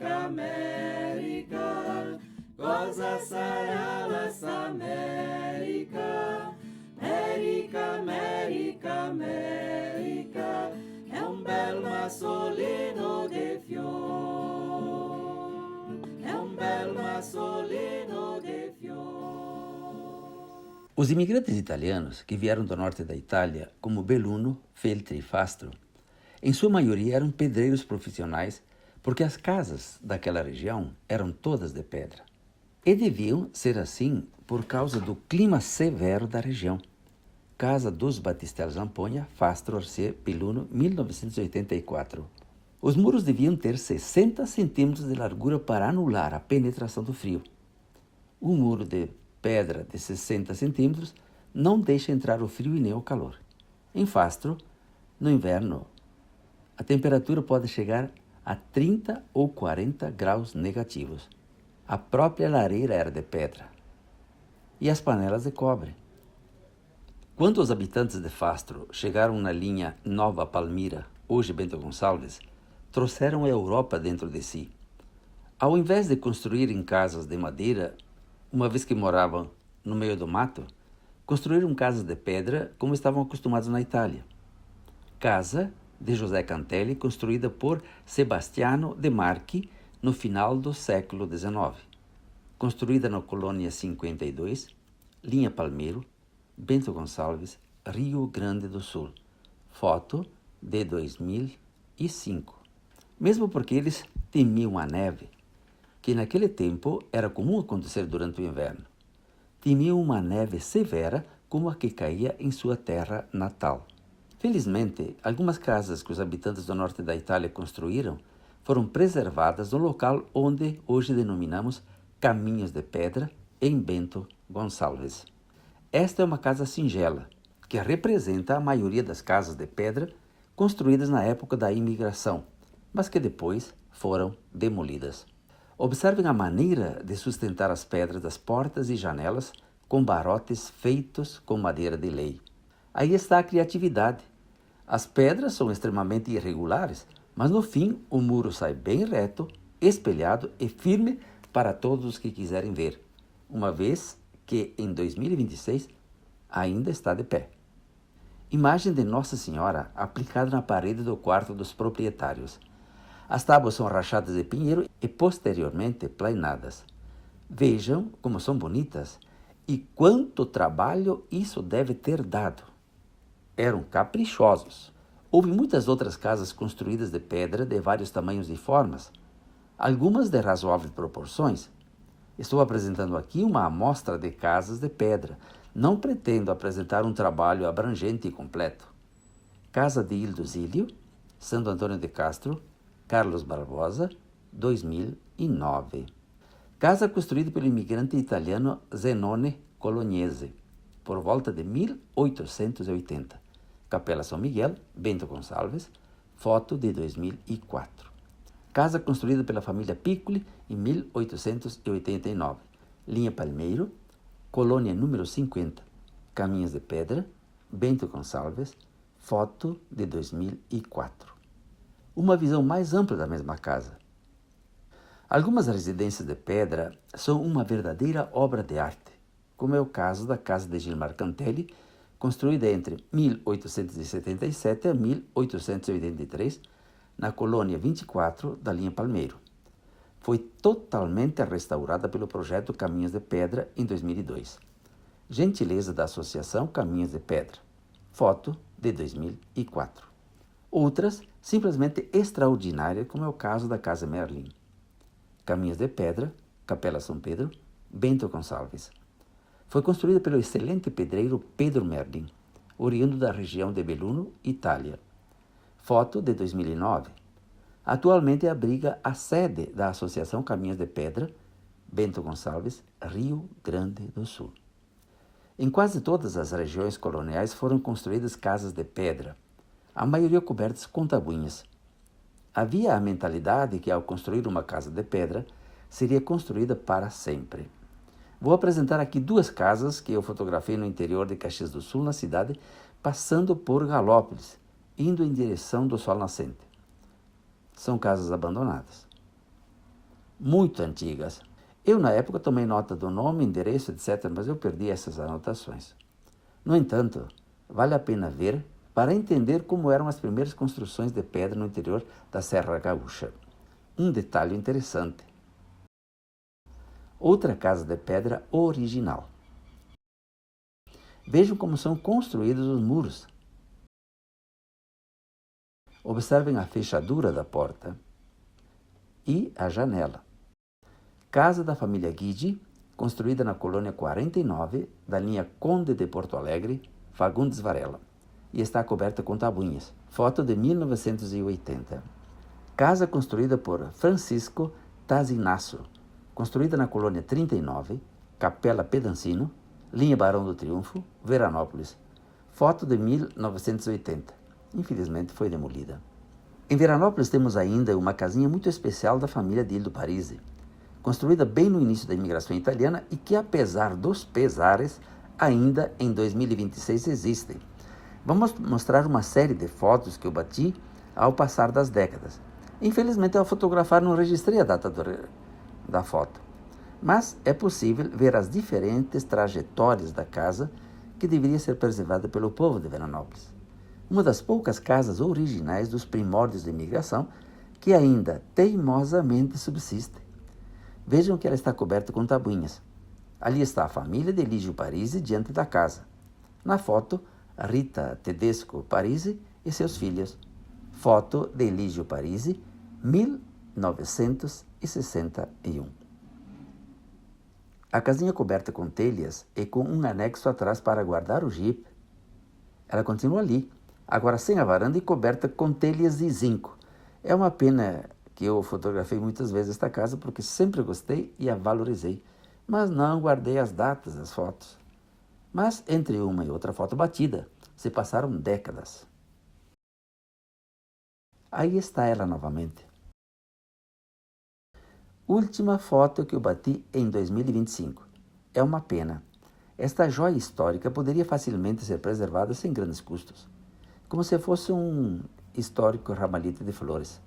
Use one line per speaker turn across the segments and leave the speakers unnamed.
América, América, goza saralas América, América, América, América, é bel massolino de fior, é bel massolino de fior.
Os imigrantes italianos que vieram do norte da Itália, como Belluno, Feltri e Fastro, em sua maioria eram pedreiros profissionais, porque as casas daquela região eram todas de pedra. E deviam ser assim por causa do clima severo da região. Casa dos Batistelli Zampoña, Fastro, Orser, Belluno, 1984. Os muros deviam ter 60 centímetros de largura para anular a penetração do frio. Um muro de pedra de 60 centímetros não deixa entrar o frio e nem o calor. Em Fastro, no inverno, a temperatura pode chegar a 30 ou 40 graus negativos. A própria lareira era de pedra e as panelas de cobre. Quando os habitantes de Fastro chegaram na linha Nova Palmira, hoje Bento Gonçalves, trouxeram a Europa dentro de si. Ao invés de construírem casas de madeira, uma vez que moravam no meio do mato, construíram casas de pedra como estavam acostumados na Itália. Casa de José Cantelli, construída por Sebastiano de Marchi no final do século XIX. Construída na Colônia 52, linha Palmeiro, Bento Gonçalves, Rio Grande do Sul. Foto de 2005. Mesmo porque eles temiam a neve, que naquele tempo era comum acontecer durante o inverno. Temiam uma neve severa como a que caía em sua terra natal. Felizmente, algumas casas que os habitantes do norte da Itália construíram foram preservadas no local onde hoje denominamos Caminhos de Pedra, em Bento Gonçalves. Esta é uma casa singela, que representa a maioria das casas de pedra construídas na época da imigração, mas que depois foram demolidas. Observem a maneira de sustentar as pedras das portas e janelas com barrotes feitos com madeira de lei. Aí está a criatividade. As pedras são extremamente irregulares, mas no fim o muro sai bem reto, espelhado e firme para todos os que quiserem ver, uma vez que em 2026 ainda está de pé. Imagem de Nossa Senhora aplicada na parede do quarto dos proprietários. As tábuas são rachadas de pinheiro e posteriormente plainadas. Vejam como são bonitas e quanto trabalho isso deve ter dado. Eram caprichosos. Houve muitas outras casas construídas de pedra de vários tamanhos e formas, algumas de razoáveis proporções. Estou apresentando aqui uma amostra de casas de pedra. Não pretendo apresentar um trabalho abrangente e completo. Casa de Ildo Zílio, Santo Antônio de Castro, Carlos Barbosa, 2009. Casa construída pelo imigrante italiano Zenone Colognese, por volta de 1880. Capela São Miguel, Bento Gonçalves, foto de 2004. Casa construída pela família Piccoli em 1889. Linha Palmeiro, Colônia número 50, Caminhos de Pedra, Bento Gonçalves, foto de 2004. Uma visão mais ampla da mesma casa. Algumas residências de pedra são uma verdadeira obra de arte, como é o caso da casa de Gilmar Cantelli, construída entre 1877 a 1883, na Colônia 24 da linha Palmeiro. Foi totalmente restaurada pelo projeto Caminhos de Pedra em 2002. Gentileza da Associação Caminhos de Pedra. Foto de 2004. Outras, simplesmente extraordinárias, como é o caso da Casa Merlin. Caminhos de Pedra, Capela São Pedro, Bento Gonçalves. Foi construída pelo excelente pedreiro Pedro Merlin, oriundo da região de Belluno, Itália. Foto de 2009. Atualmente abriga a sede da Associação Caminhos de Pedra, Bento Gonçalves, Rio Grande do Sul. Em quase todas as regiões coloniais foram construídas casas de pedra, a maioria cobertas com tabuinhas. Havia a mentalidade que, ao construir uma casa de pedra, seria construída para sempre. Vou apresentar aqui duas casas que eu fotografei no interior de Caxias do Sul, na cidade, passando por Galópolis, indo em direção do sol nascente. São casas abandonadas. muito antigas. Eu, na época, tomei nota do nome, endereço, etc., mas eu perdi essas anotações. No entanto, vale a pena ver para entender como eram as primeiras construções de pedra no interior da Serra Gaúcha. Um detalhe interessante. Outra casa de pedra original. Vejam como são construídos os muros. Observem a fechadura da porta e a janela. Casa da família Guidi, construída na colônia 49 da linha Conde de Porto Alegre, Fagundes Varela, e está coberta com tabuinhas. Foto de 1980. Casa construída por Francisco Tazinasso, construída na colônia 39, Capela Pedancino, linha Barão do Triunfo, Veranópolis. Foto de 1980. Infelizmente foi demolida. Em Veranópolis temos ainda uma casinha muito especial da família de Ildo Parisi, construída bem no início da imigração italiana e que, apesar dos pesares, ainda em 2026 existe. Vamos mostrar uma série de fotos que eu bati ao passar das décadas. Infelizmente, ao fotografar não registrei a data da foto, mas é possível ver as diferentes trajetórias da casa que deveria ser preservada pelo povo de Veranópolis. Uma das poucas casas originais dos primórdios da imigração que ainda teimosamente subsiste. Vejam que ela está coberta com tabuinhas. Ali está a família de Eligio Parisi diante da casa. Na foto, Rita Tedesco Parisi e seus filhos. Foto de Eligio Parisi, 1961. A casinha coberta com telhas e com um anexo atrás para guardar o jipe. Ela continua ali, agora sem a varanda e coberta com telhas de zinco. É uma pena que eu fotografei muitas vezes esta casa porque sempre gostei e a valorizei, mas não guardei as datas das fotos. Mas entre uma e outra foto batida, se passaram décadas. Aí está ela novamente. Última foto que eu bati em 2025. É uma pena. Esta joia histórica poderia facilmente ser preservada sem grandes custos, como se fosse um histórico ramalhete de flores.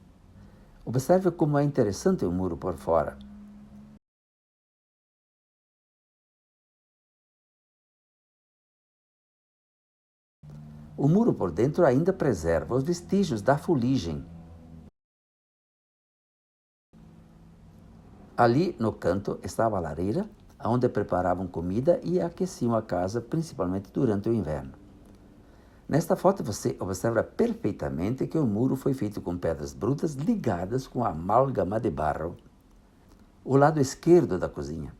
Observe como é interessante o muro por fora. O muro por dentro ainda preserva os vestígios da fuligem. Ali no canto estava a lareira, onde preparavam comida e aqueciam a casa, principalmente durante o inverno. Nesta foto você observa perfeitamente que o muro foi feito com pedras brutas ligadas com amálgama de barro. O lado esquerdo da cozinha.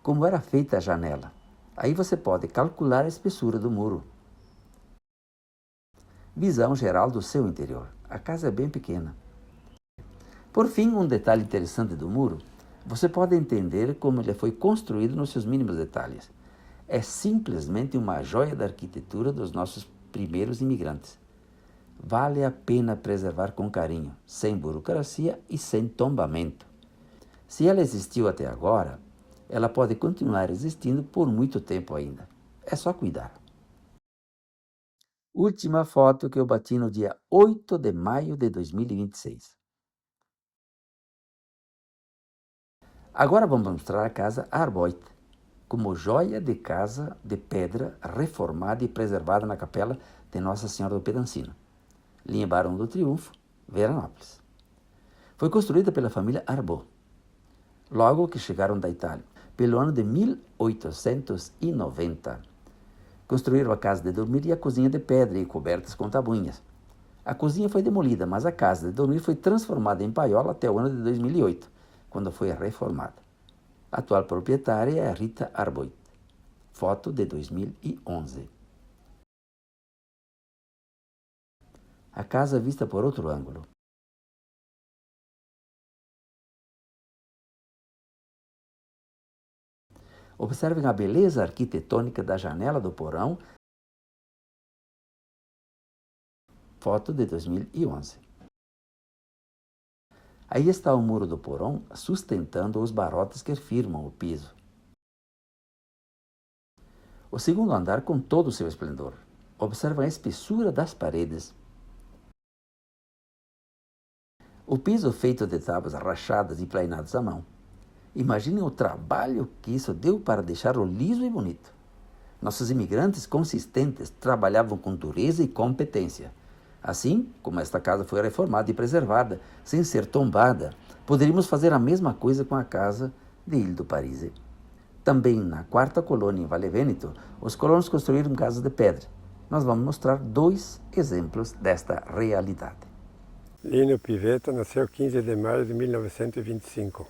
Como era feita a janela. Aí você pode calcular a espessura do muro. Visão geral do seu interior. A casa é bem pequena. Por fim, um detalhe interessante do muro. Você pode entender como ele foi construído nos seus mínimos detalhes. É simplesmente uma joia da arquitetura dos nossos primeiros imigrantes. Vale a pena preservar com carinho, sem burocracia e sem tombamento. Se ela existiu até agora, ela pode continuar existindo por muito tempo ainda. É só cuidar. Última foto que eu bati no dia 8 de maio de 2026. Agora vamos mostrar a casa Arboit, como joia de casa de pedra reformada e preservada na capela de Nossa Senhora do Pedancino, linha Barão do Triunfo, Veranópolis. Foi construída pela família Arbot, logo que chegaram da Itália, pelo ano de 1890. Construíram a casa de dormir e a cozinha de pedra e cobertas com tabuinhas. A cozinha foi demolida, mas a casa de dormir foi transformada em paiola até o ano de 2008, quando foi reformada. A atual proprietária é a Rita Arboit. Foto de 2011. A casa vista por outro ângulo. Observem a beleza arquitetônica da janela do porão. Foto de 2011. Aí está o muro do porão sustentando os barrotes que firmam o piso. O segundo andar com todo o seu esplendor. Observem a espessura das paredes. O piso feito de tábuas rachadas e plainadas à mão. Imaginem o trabalho que isso deu para deixá-lo liso e bonito. Nossos imigrantes consistentes trabalhavam com dureza e competência. Assim como esta casa foi reformada e preservada, sem ser tombada, poderíamos fazer a mesma coisa com a casa de Ilha do Parise. Também na quarta colônia em Vale Vêneto, os colonos construíram casas de pedra. Nós vamos mostrar 2 exemplos desta realidade.
Lino Pivetta nasceu 15 de maio de 1925.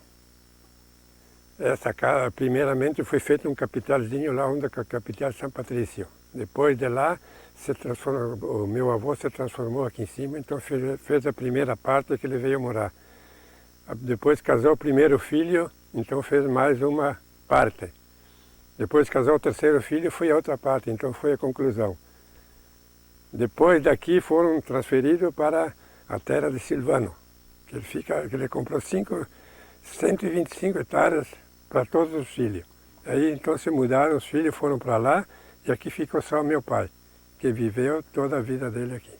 Essa casa, primeiramente, foi feita um capitalzinho lá onde é a capital São Patrício. Depois de lá, o meu avô se transformou aqui em cima, então fez a primeira parte que ele veio morar. Depois casou o primeiro filho, então fez mais uma parte. Depois casou o terceiro filho, foi a outra parte, então foi a conclusão. Depois daqui foram transferidos para a terra de Silvano, que ele comprou 125 hectares para todos os filhos. Aí então se mudaram, os filhos foram para lá e aqui ficou só meu pai, que viveu toda a vida dele aqui.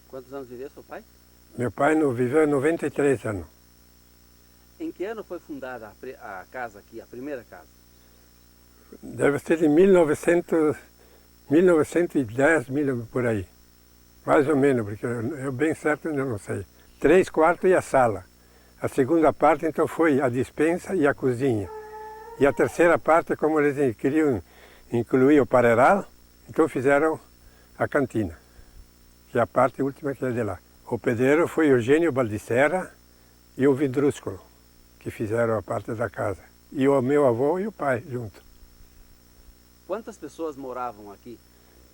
Quantos anos viveu seu pai?
Meu pai viveu 93 anos.
Em que ano foi fundada a casa aqui, a primeira casa?
Deve ser em 1910, por aí. Mais ou menos, porque eu bem certo eu não sei. 3 quartos e a sala. A segunda parte então foi a despensa e a cozinha. E a terceira parte, como eles queriam incluir o pareiral, então fizeram a cantina, que é a parte última que é de lá. O pedreiro foi Eugênio Baldisserra e o Vidrúsculo, que fizeram a parte da casa. E o meu avô e o pai junto.
Quantas pessoas moravam aqui?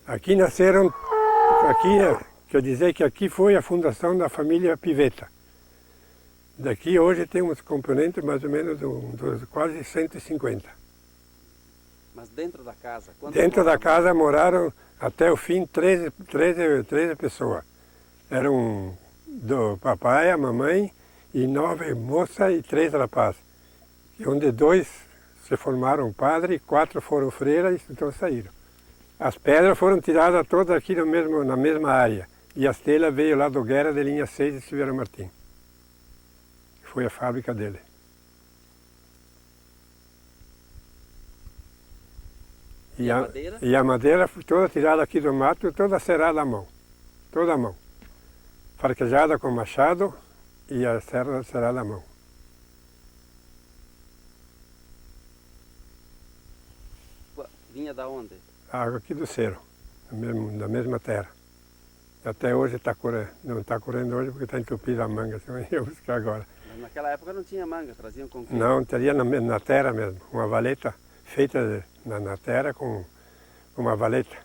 Aqui nasceram, quer dizer que aqui foi a fundação da família Pivetta. Daqui hoje tem uns componentes mais ou menos quase 150.
Mas dentro da casa?
Dentro da casa moraram até o fim 13 pessoas. Eram do papai, a mamãe, e 9 moças e 3 rapazes. Onde 2 se formaram padre, 4 foram freiras e então saíram. As pedras foram tiradas todas aqui na mesma área. E as telhas veio lá do Guerra de linha 6 de Silveira Martins. Foi a fábrica dele.
E a madeira?
E a madeira foi toda tirada aqui do mato, toda serrada à mão. Toda à mão. Farquejada com machado e a serra serrada à mão.
Vinha da onde?
A água aqui do Cerro, da mesma terra. Até hoje não está correndo hoje porque está entupida a manga, senão eu ia buscar agora.
Mas naquela época não tinha manga, traziam com quê?
Não, teria na terra mesmo, uma valeta feita na terra com uma valeta.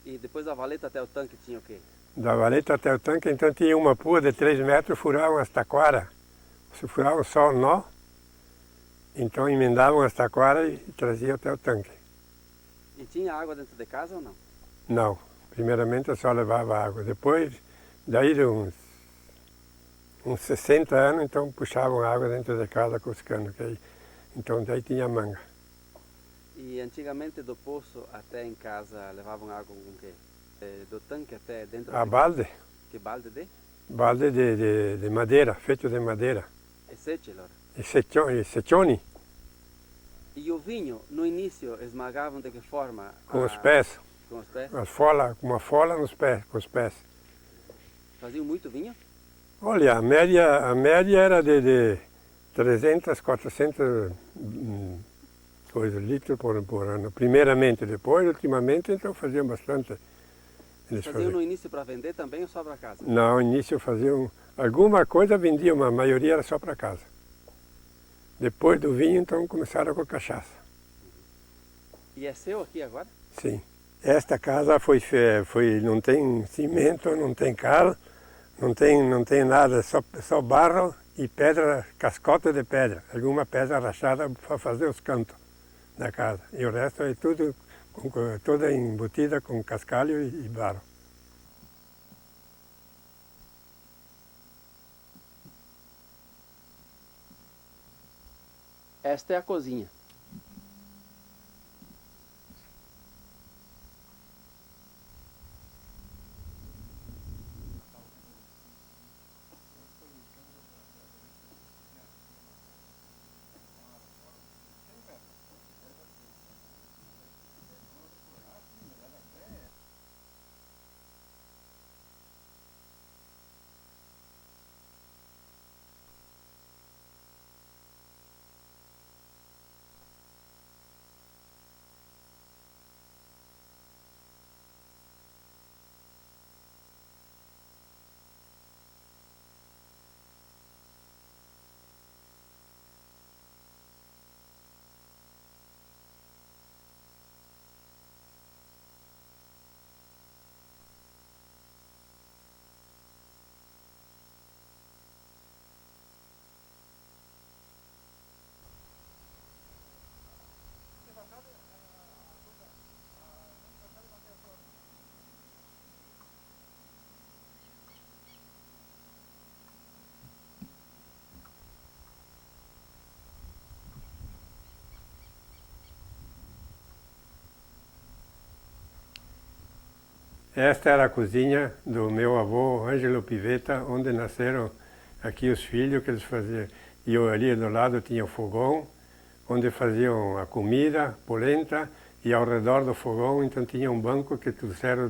E depois da valeta até o tanque tinha o quê?
Da valeta até o tanque, então tinha uma pua de 3 metros, furavam as taquaras. Se furavam só o nó, então emendavam as taquaras e traziam até o tanque.
E tinha água dentro de casa ou não?
Não, primeiramente eu só levava água. Depois, daí de uns 60 anos, então puxavam água dentro de casa com os canos. Então daí tinha manga.
E antigamente do poço até em casa levavam água com o quê? Do tanque até dentro
A
de
balde?
casa? Que balde de?
Balde de madeira, feito de madeira.
E sete, Laura?
E secchioni,
E o vinho, no início, esmagavam de que forma?
com os pés.
Com os pés?
Uma fola nos pés, com os pés.
Faziam muito vinho?
Olha, a média era de 300, 400 litros por ano. Primeiramente, depois, ultimamente, então faziam bastante. Eles
Faziam no início para vender também ou só para casa?
Não, no início faziam alguma coisa, vendiam, mas a maioria era só para casa. Depois do vinho, então começaram com a cachaça.
E é seu aqui agora?
Sim. Esta casa não tem cimento, não tem cal, não tem nada, só barro e pedra, cascota de pedra. Alguma pedra rachada para fazer os cantos da casa. E o resto é tudo toda embutida com cascalho e barro.
Esta é a cozinha.
Esta era a cozinha do meu avô, Ângelo Pivetta, onde nasceram aqui os filhos que eles faziam. E ali do lado tinha o fogão, onde faziam a comida, polenta, e ao redor do fogão então tinha um banco que trouxeram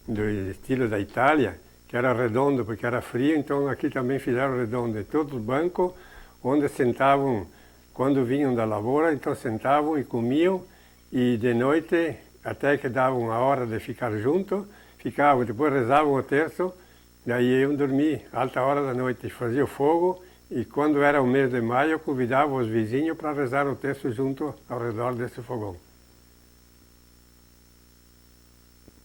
do estilo da Itália, que era redondo porque era frio, então aqui também fizeram redondo. E todo o banco onde sentavam, quando vinham da lavoura, então sentavam e comiam, e de noite, até que davam a hora de ficar junto, ficavam, depois rezavam o terço, daí iam dormir, alta hora da noite, fazia o fogo, e quando era o mês de maio, convidava os vizinhos para rezar o terço junto ao redor desse fogão.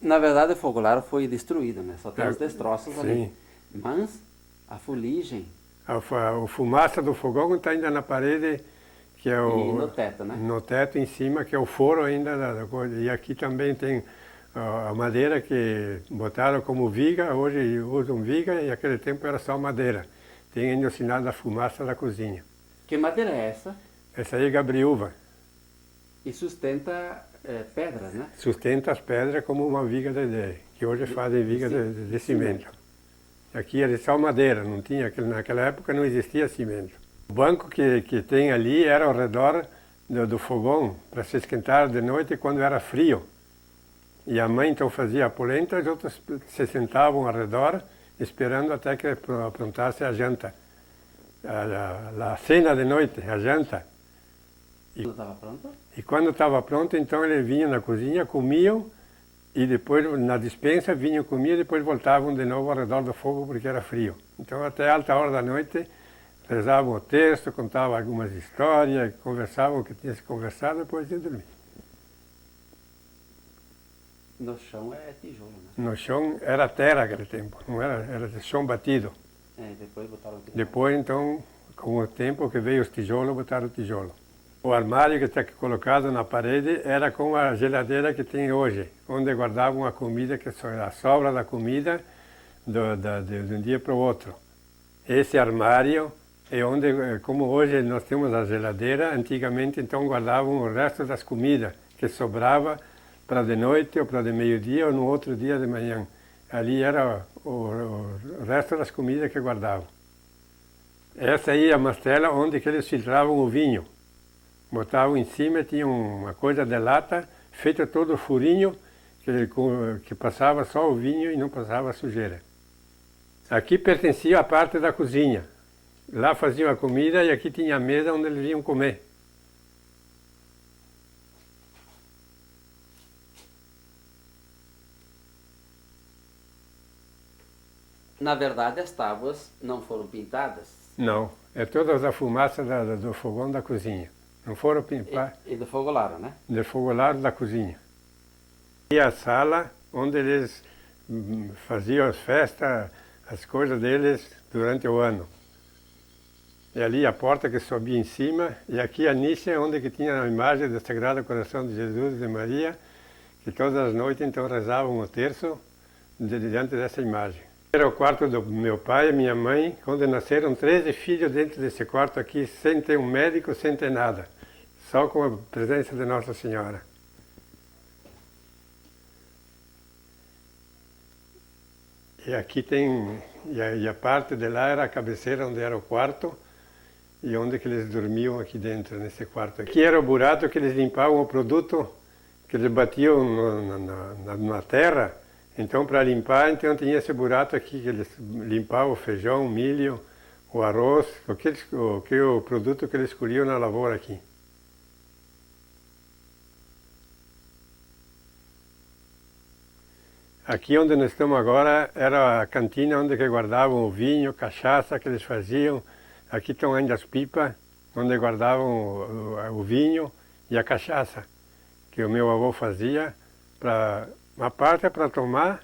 Na verdade, o fogolar foi destruído, né? Só tem os destroços ali.
Sim.
Mas a fuligem...
A fumaça do fogão está ainda na parede, que é o...
E no teto, né?
No teto em cima, que é o foro ainda da coisa. E aqui também tem a madeira que botaram como viga, hoje usam viga, e naquele tempo era só madeira. Tem ainda o sinal da fumaça da cozinha.
Que madeira é essa?
Essa aí é gabriúva.
E sustenta pedras, né?
Sustenta as pedras como uma viga que hoje fazem viga de cimento. Aqui era só madeira, não tinha, naquela época não existia cimento. O banco que tem ali era ao redor do fogão, para se esquentar de noite quando era frio. E a mãe então fazia a polenta, os outros se sentavam ao redor, esperando até que aprontasse a janta. A cena de noite, a janta.
Quando estava pronto?
E quando estava pronto, então eles vinham na cozinha, comiam, e depois na despensa vinham, comiam, e depois voltavam de novo ao redor do fogo porque era frio. Então até alta hora da noite rezavam o texto, contavam algumas histórias, conversavam o que tinha se conversado, depois iam dormir.
No chão é tijolo, né?
No chão era terra naquele tempo, não era de chão batido.
Depois botaram tijolo.
Depois então, com o tempo que veio os tijolos, botaram tijolo. O armário que está colocado na parede era com a geladeira que tem hoje, onde guardavam a comida, a sobra da comida de um dia para o outro. Esse armário é onde, como hoje nós temos a geladeira, antigamente então guardavam o resto das comidas que sobrava para de noite ou para de meio-dia ou no outro dia de manhã. Ali era o resto das comidas que guardavam. Essa aí é a mastela onde que eles filtravam o vinho. Botavam em cima, tinha uma coisa de lata, feita todo furinho, que passava só o vinho e não passava a sujeira. Aqui pertencia a parte da cozinha. Lá faziam a comida e aqui tinha a mesa onde eles iam comer.
Na verdade, as tábuas não foram pintadas.
Não, é toda a fumaça do fogão da cozinha. Não foram pintar.
E do fogolar, né?
Do fogolar da cozinha. E a sala onde eles faziam as festas, as coisas deles durante o ano. E ali a porta que subia em cima, e aqui a nicha onde que tinha a imagem do Sagrado Coração de Jesus e de Maria, que todas as noites então rezavam o terço diante dessa imagem. Era o quarto do meu pai e minha mãe, onde nasceram 13 filhos dentro desse quarto aqui, sem ter um médico, sem ter nada. Só com a presença de Nossa Senhora. E aqui tem, e a parte de lá era a cabeceira onde era o quarto, e onde que eles dormiam aqui dentro, nesse quarto. Aqui era o buraco que eles limpavam o produto, que eles batiam na terra. Então, para limpar, então tinha esse buraco aqui, que eles limpavam o feijão, o milho, o arroz, o produto que eles colhiam na lavoura aqui. Aqui onde nós estamos agora era a cantina onde que guardavam o vinho, cachaça que eles faziam. Aqui estão ainda as pipas, onde guardavam o vinho e a cachaça, que o meu avô fazia. Uma parte é para tomar,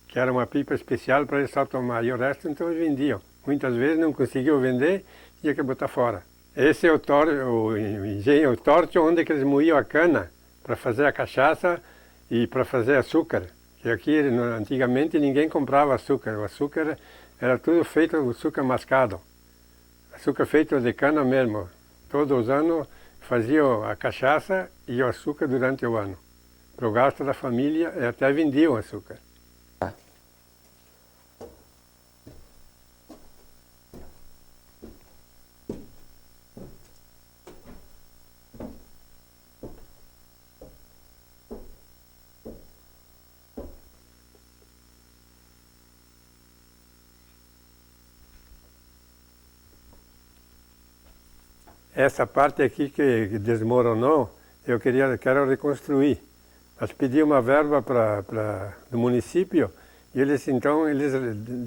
que era uma pipa especial para eles só tomar, e o resto então eles vendiam. Muitas vezes não conseguiam vender, tinha que botar fora. Esse é o engenho, o torte onde que eles moíam a cana para fazer a cachaça e para fazer açúcar. Que aqui antigamente ninguém comprava açúcar, o açúcar era tudo feito, açúcar mascado. Açúcar feito de cana mesmo. Todos os anos faziam a cachaça e o açúcar durante o ano. Para o gasto da família, e até vendiam açúcar. Essa parte aqui que desmoronou, quero reconstruir. Mas pedi uma verba do município e eles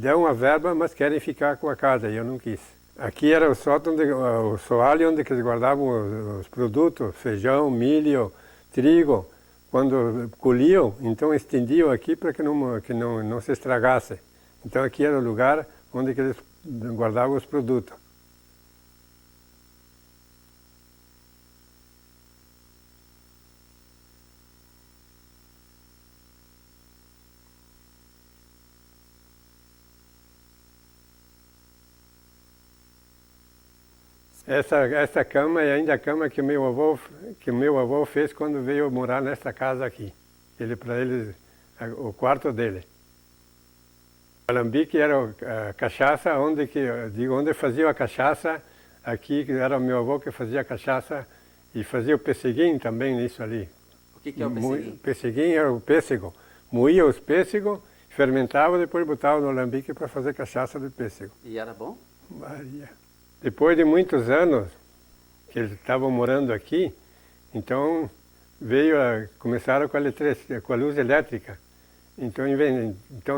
deram uma verba, mas querem ficar com a casa e eu não quis. Aqui era o sótão, o soalho onde eles guardavam os produtos, feijão, milho, trigo. Quando colhiam, então estendiam aqui para que não se estragasse. Então aqui era o lugar onde eles guardavam os produtos. Essa cama é ainda a cama que meu avô fez quando veio morar nessa casa aqui. Para ele, o quarto dele. O alambique era a cachaça, onde fazia a cachaça, aqui era o meu avô que fazia a cachaça e fazia o pesseguinho também nisso ali.
O que é o pesseguinho?
Pesseguinho era o pêssego. Moía os pêssegos, fermentava e depois botava no alambique para fazer cachaça de pêssego.
E era bom?
Maria. Depois de muitos anos que eles estavam morando aqui, então começaram com a luz elétrica. Então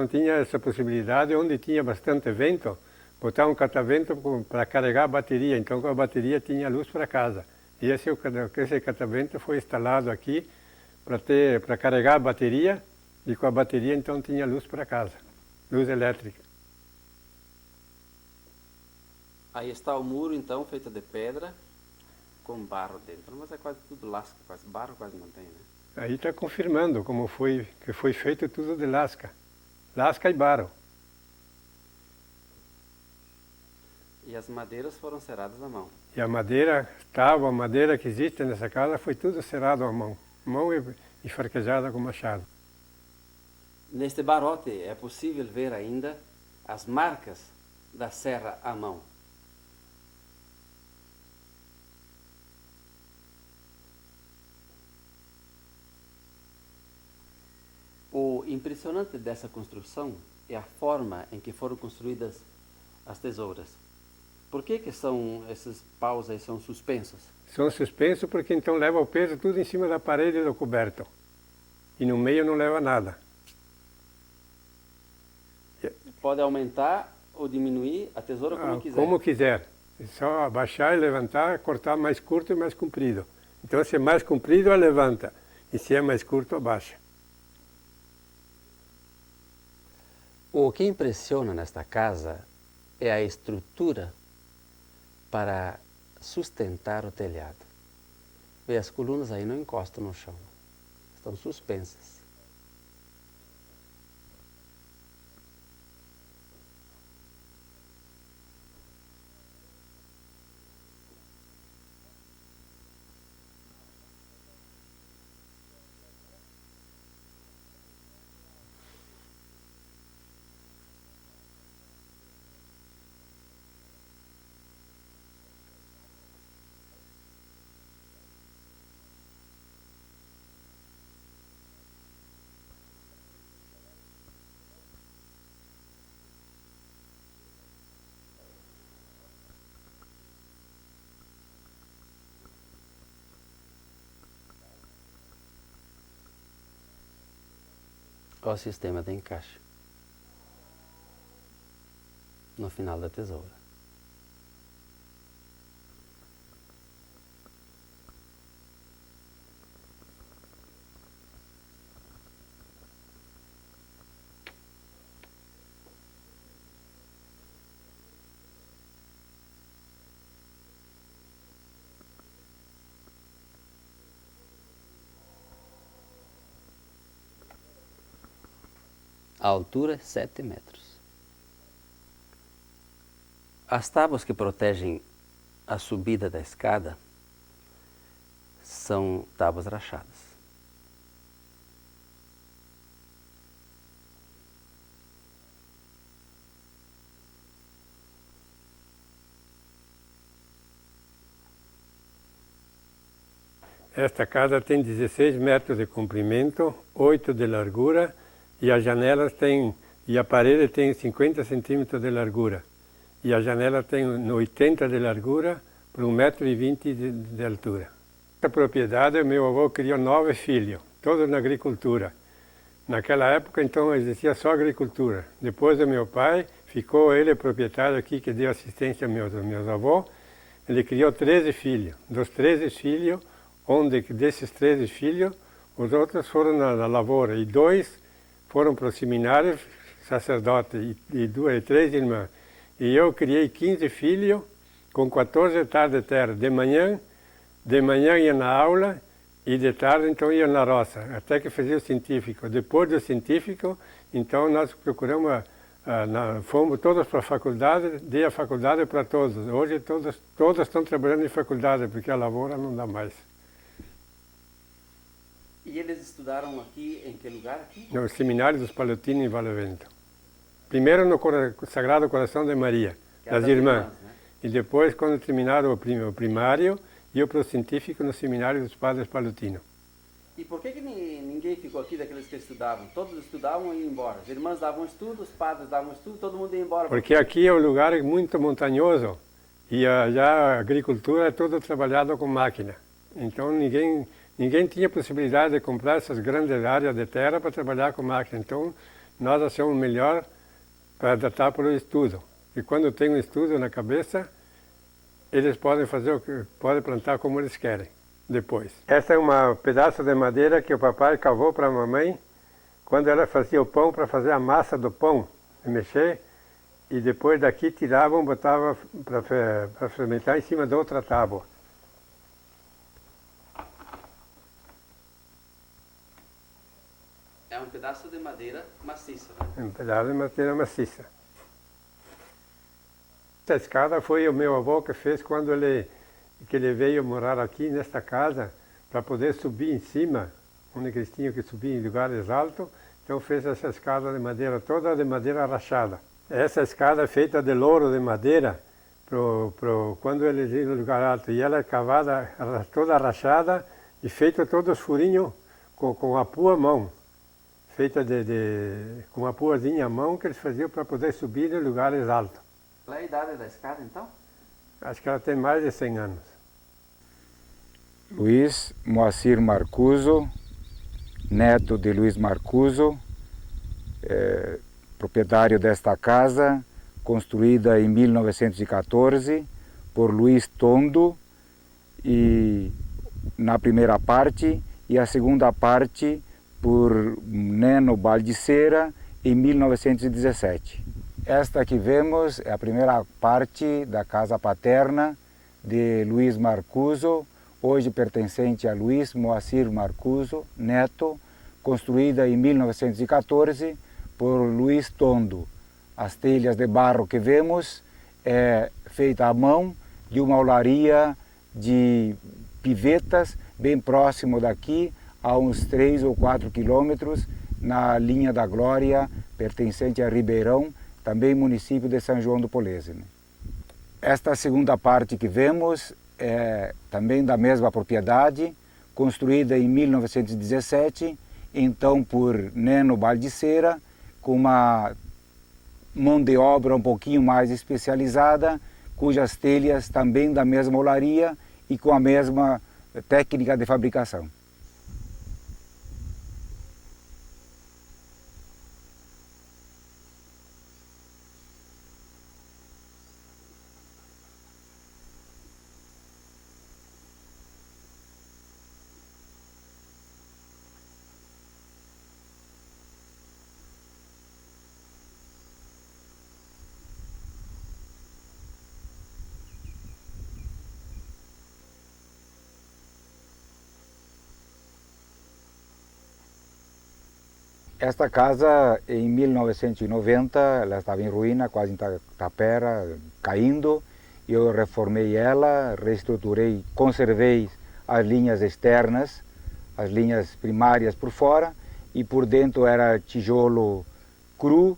tinha essa possibilidade, onde tinha bastante vento, botar um catavento para carregar a bateria. Então com a bateria tinha luz para casa. E esse catavento foi instalado aqui para carregar a bateria, e com a bateria então tinha luz para casa, luz elétrica.
Aí está o muro, então, feito de pedra, com barro dentro. Mas é quase tudo lasca, barro quase não tem, né?
Aí está confirmando que foi feito tudo de lasca. Lasca e barro.
E as madeiras foram ceradas à mão.
E a madeira que existe nessa casa foi tudo cerado à mão. Mão e farquejada com machado.
Neste barote é possível ver ainda as marcas da serra à mão. O impressionante dessa construção é a forma em que foram construídas as tesouras. Por que são esses paus aí são suspensos?
São suspensos porque então leva o peso tudo em cima da parede do coberto. E no meio não leva nada.
Pode aumentar ou diminuir a tesoura como quiser.
Como quiser. É só abaixar e levantar, cortar mais curto e mais comprido. Então se é mais comprido, levanta. E se é mais curto, abaixa.
O que impressiona nesta casa é a estrutura para sustentar o telhado. Vê, as colunas aí não encostam no chão, estão suspensas. O sistema de encaixe no final da tesoura. A altura é 7 metros. As tábuas que protegem a subida da escada são tábuas rachadas.
Esta casa tem 16 metros de comprimento, 8 de largura, e as janelas a parede tem 50 centímetros de largura. E a janela tem 80 de largura por 1,20 m de altura. Essa propriedade, meu avô criou 9 filhos, todos na agricultura. Naquela época, então, existia só agricultura. Depois do meu pai, ficou ele proprietário aqui, que deu assistência aos meus avós. Ele criou 13 filhos. Dos 13 filhos, desses 13 filhos, os outros foram na lavoura. E 2 foram para o seminário, sacerdote, e 3 irmãs. E eu criei 15 filhos, com 14 hectares de terra. De manhã ia na aula, e de tarde, então, ia na roça, até que fazia o científico. Depois do científico, então, nós procuramos, fomos todos para a faculdade, dei a faculdade para todos. Hoje, todos estão trabalhando em faculdade, porque a lavoura não dá mais.
E eles estudaram aqui, em que lugar aqui?
No Seminário dos Paliotinos, em Vale Vento. Primeiro no Sagrado Coração de Maria, das irmãs. Né? E depois, quando terminaram o primário, ia para o científico no Seminário dos Padres Paliotinos.
E por que ninguém ficou aqui daqueles que estudavam? Todos estudavam e iam embora. As irmãs davam estudo, os padres davam estudo, todo mundo ia embora.
Porque aqui é um lugar muito montanhoso e já a agricultura é toda trabalhada com máquina. Então ninguém tinha possibilidade de comprar essas grandes áreas de terra para trabalhar com máquina. Então nós achamos melhor para adaptar para o estudo. E quando tem um estudo na cabeça, eles podem podem plantar como eles querem depois. Essa é um pedaço de madeira que o papai cavou para a mamãe quando ela fazia o pão, para fazer a massa do pão, mexer, e depois daqui tiravam, botavam para fermentar em cima de outra tábua.
É um pedaço de madeira maciça, né?
Um pedaço de madeira maciça. Essa escada foi o meu avô que fez quando ele veio morar aqui nesta casa, para poder subir em cima, onde eles tinham que subir em lugares altos. Então fez essa escada de madeira, toda de madeira rachada. Essa escada é feita de louro de madeira, quando eles iam no lugar alto. E ela é cavada, toda rachada, e feita todos os furinhos com a pua à mão. Feita com uma puazinha à mão que eles faziam para poder subir em lugares altos.
Qual é a idade da escada, então?
Acho que ela tem mais de 100 anos.
Luiz Moacir Marcuso, neto de Luiz Marcuso, proprietário desta casa, construída em 1914 por Luiz Tondo, e na primeira parte, e a segunda parte por Neno Baldissera em 1917. Esta que vemos é a primeira parte da casa paterna de Luiz Marcuso, hoje pertencente a Luiz Moacir Marcuso, neto, construída em 1914 por Luiz Tondo. As telhas de barro que vemos é feita à mão de uma olaria de pivetas bem próximo daqui, a uns 3 ou 4 quilômetros, na linha da Glória, pertencente a Ribeirão, também município de São João do Polese. Esta segunda parte que vemos é também da mesma propriedade, construída em 1917, então por Neno Baldissera, com uma mão de obra um pouquinho mais especializada, cujas telhas também da mesma olaria e com a mesma técnica de fabricação. Esta casa, em 1990, ela estava em ruína, quase em tapera, caindo. Eu reformei ela, reestruturei, conservei as linhas externas, as linhas primárias por fora, e por dentro era tijolo cru,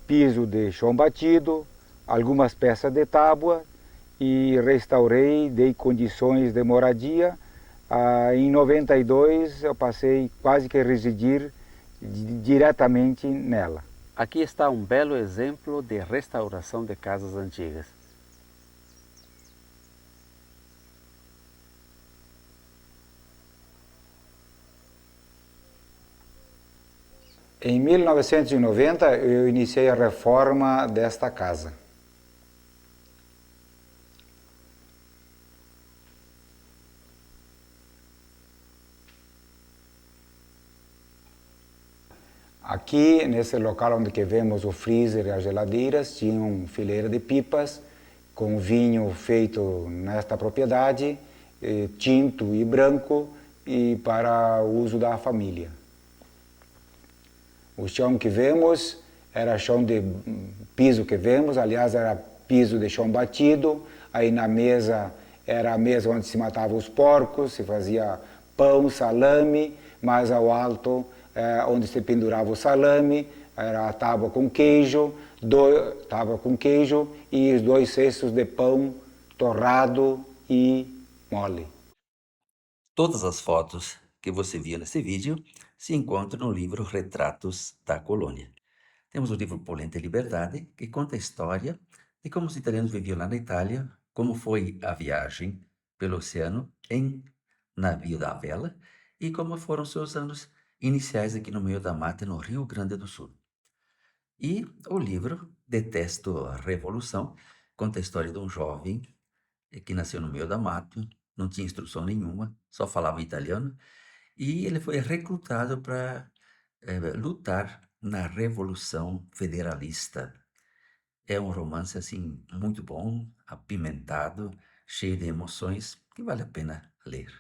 piso de chão batido, algumas peças de tábua, e restaurei, dei condições de moradia. Em 92 eu passei quase que a residir diretamente nela.
Aqui está um belo exemplo de restauração de casas antigas.
Em 1990 eu iniciei a reforma desta casa. Aqui, nesse local onde que vemos o freezer e as geladeiras, tinham fileira de pipas com vinho feito nesta propriedade, tinto e branco, e para o uso da família. O chão que vemos era chão de piso que vemos, aliás era piso de chão batido, aí na mesa era a mesa onde se matava os porcos, se fazia pão, salame, mais ao alto onde se pendurava o salame, era a tábua com queijo, e os 2 cestos de pão torrado e mole.
Todas as fotos que você viu nesse vídeo se encontram no livro Retratos da Colônia. Temos o livro Polenta e Liberdade, que conta a história de como os italianos viviam lá na Itália, como foi a viagem pelo oceano em navio da vela e como foram seus anos iniciais aqui no meio da mata, no Rio Grande do Sul. E o livro Detesto a Revolução conta a história de um jovem que nasceu no meio da mata, não tinha instrução nenhuma, só falava italiano, e ele foi recrutado para lutar na Revolução Federalista. É um romance assim muito bom, apimentado, cheio de emoções, que vale a pena ler.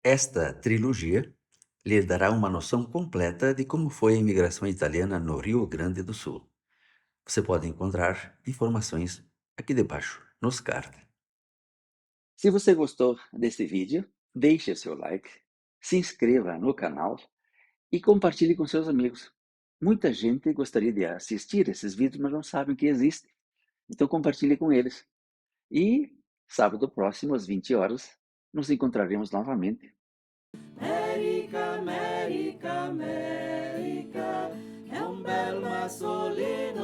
Esta trilogia lhe dará uma noção completa de como foi a imigração italiana no Rio Grande do Sul. Você pode encontrar informações aqui debaixo, nos cards. Se você gostou desse vídeo, deixe o seu like, se inscreva no canal e compartilhe com seus amigos. Muita gente gostaria de assistir esses vídeos, mas não sabem que existem. Então compartilhe com eles. E sábado próximo, às 20 horas, nos encontraremos novamente.
América, América, América, é um bel massolino